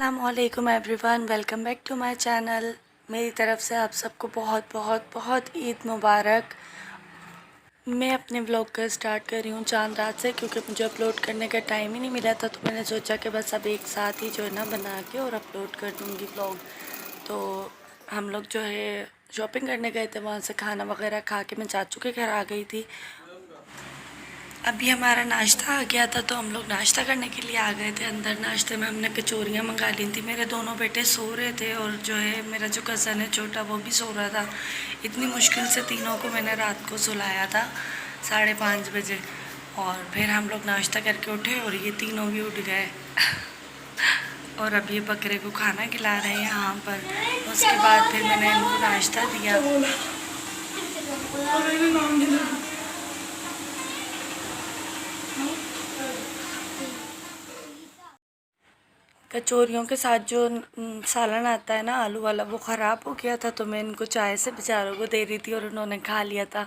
अस्सलामुअलैकुम everyone, welcome back to my channel. मेरी तरफ से आप सबको बहुत बहुत बहुत ईद मुबारक। मैं अपने व्लॉग का स्टार्ट कर रही हूँ चांद रात से, क्योंकि मुझे अपलोड करने का टाइम ही नहीं मिला था। तो मैंने सोचा कि बस अब एक साथ ही जो है ना बना के और अपलोड कर दूँगी व्लॉग। तो हम लोग जो है शॉपिंग करने गए थे, वहाँ से खाना वगैरह खा के मैं चाचू के घर आ गई थी। अभी हमारा नाश्ता आ गया था, तो हम लोग नाश्ता करने के लिए आ गए थे अंदर। नाश्ते में हमने कचौरियाँ मंगा ली थी। मेरे दोनों बेटे सो रहे थे और जो है मेरा जो कज़न है छोटा, वो भी सो रहा था। इतनी मुश्किल से तीनों को मैंने रात को सुलाया था 5:30 बजे, और फिर हम लोग नाश्ता करके उठे और ये तीनों भी उठ गए। और अब ये बकरे को खाना खिला रहे हैं यहाँ पर। उसके बाद फिर मैंने इनको नाश्ता दिया। कचौरियों के साथ जो सालन आता है ना आलू वाला, वो ख़राब हो गया था। तो मैं इनको चाय से बेचारों को दे रही थी और उन्होंने खा लिया था।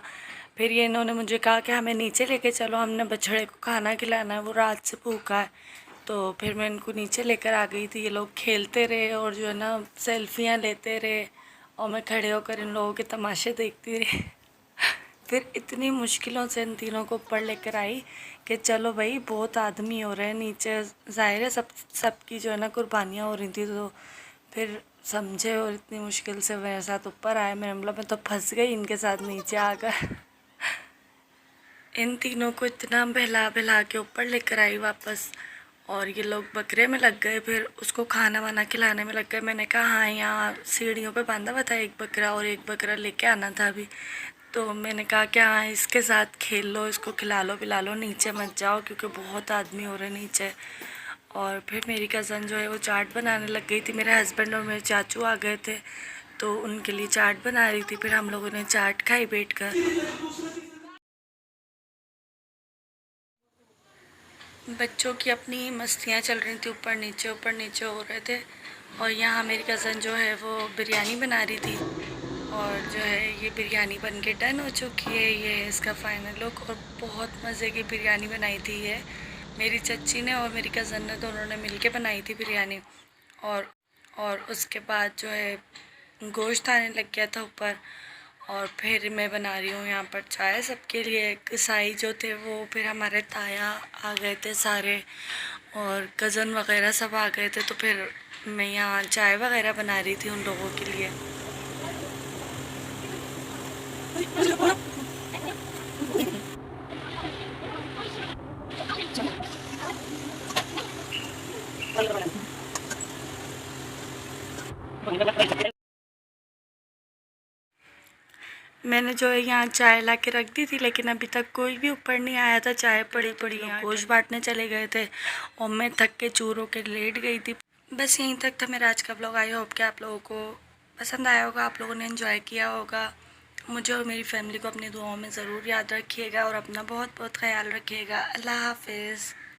फिर ये इन्होंने मुझे कहा कि हमें नीचे लेके चलो, हमने बछड़े को खाना खिलाना है, वो रात से भूखा है। तो फिर मैं इनको नीचे लेकर आ गई थी। ये लोग खेलते रहे और जो है ना सेल्फियाँ लेते रहे, और मैं खड़े होकर इन लोगों के तमाशे देखती रही। फिर इतनी मुश्किलों से इन तीनों को ऊपर लेकर आई कि चलो भाई, बहुत आदमी हो रहे हैं नीचे। ज़ाहिर है सबकी जो है ना कुर्बानियाँ हो रही थी। तो फिर समझे और इतनी मुश्किल से मेरे साथ ऊपर आए। मैं तो फंस गई इनके साथ नीचे आकर। इन तीनों को इतना बहला बहला के ऊपर लेकर आई वापस, और ये लोग बकरे में लग गए। फिर उसको खाना वाना खिलाने में लग गए। मैंने कहा हाँ, यहाँ सीढ़ियों पे बांधा हुआ था एक बकरा, और एक बकरा लेके आना था अभी। तो मैंने कहा कि हाँ, इसके साथ खेल लो, इसको खिला लो पिला लो, नीचे मत जाओ क्योंकि बहुत आदमी हो रहे नीचे। और फिर मेरी कज़न जो है वो चाट बनाने लग गई थी। मेरे हस्बैंड और मेरे चाचू आ गए थे, तो उनके लिए चाट बना रही थी। फिर हम लोगों ने चाट खाई बैठ कर। बच्चों की अपनी मस्तियाँ चल रही थी, ऊपर नीचे हो रहे थे। और यहाँ मेरी कज़न जो है वो बिरयानी बना रही थी, और जो है ये बिरयानी बन के डन हो चुकी है। ये है इसका फाइनल लुक, और बहुत मज़े की बिरयानी बनाई थी ये मेरी चच्ची ने और मेरी कज़न ने, दोनों ने मिल के बनाई थी बिरयानी। और उसके बाद जो है गोश्त आने लग गया था ऊपर। और फिर मैं बना रही हूँ यहाँ पर चाय सबके लिए। ईसाई जो थे वो, फिर हमारे ताया आ गए थे सारे, और कज़न वगैरह सब आ गए थे। तो फिर मैं यहाँ चाय वगैरह बना रही थी उन लोगों के लिए। मैंने जो है यहाँ चाय ला के रख दी थी, लेकिन अभी तक कोई भी ऊपर नहीं आया था। चाय पड़ी पड़ी यहाँ गोश्त बांटने चले गए थे, और मैं थक के चूर होकर लेट गई थी। बस यहीं तक था मेरा आज का ब्लॉग। आई होप कि आप लोगों को पसंद आया होगा, आप लोगों ने एंजॉय किया होगा। मुझे और मेरी फैमिली को अपनी दुआओं में ज़रूर याद रखिएगा, और अपना बहुत बहुत ख्याल रखिएगा। अल्लाह हाफिज़।